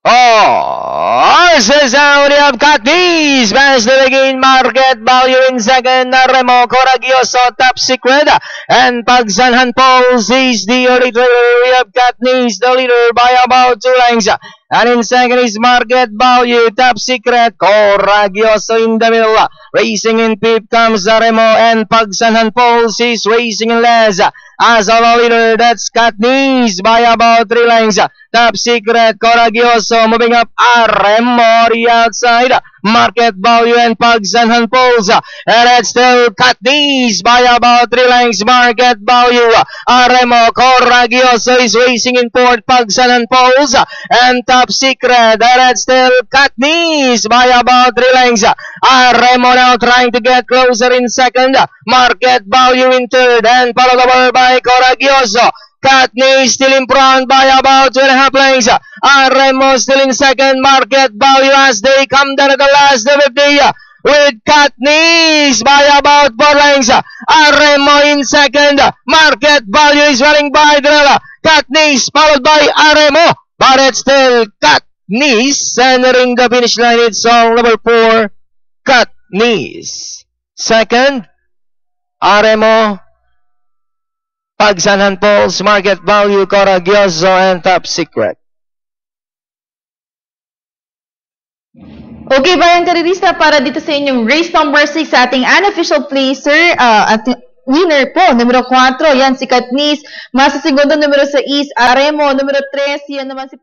Oh, Saudi of Catis, best to begin market value in second, Remo Coragioso, top secret, and Pagsanhan Pauls is the early of Catis, the leader by about 2 lengths. And in second is market value, top secret, Coragioso in the middle. Racing in fifth comes Remo, and Pagsanhan Pauls is racing in last. As a leader, that's Catis by about 3 lengths. Top secret, Coragioso moving up, Remo the outside. Market value and Pagsanhan Pauls. And it's still Catis by about 3 lengths. Market value. Remo Coragioso is racing in fourth, Pagsanhan Pauls. And top secret. And it's still Catis by about 3 lengths. Remo now trying to get closer in second. Market value in third. And followed over by Coragioso. Catis still in front by about 2.5 lengths. Remo still in second. Market value as they come down at the last of the day with Catis by about 4 lengths. Remo in second. Market value is running by Drella. Catis followed by Remo. But it's still Catis centering the finish line. It's all number 4. Catis. Second, Remo. Pagsanhan Pauls, market value, Coragioso, and top secret. Okay, Bayang Karerista, para dito sa inyong race number 6 sa ating unofficial placer, at winner po, numero 4, yan si Catis. Masa segundo, numero 6, Remo, numero 3, yan naman si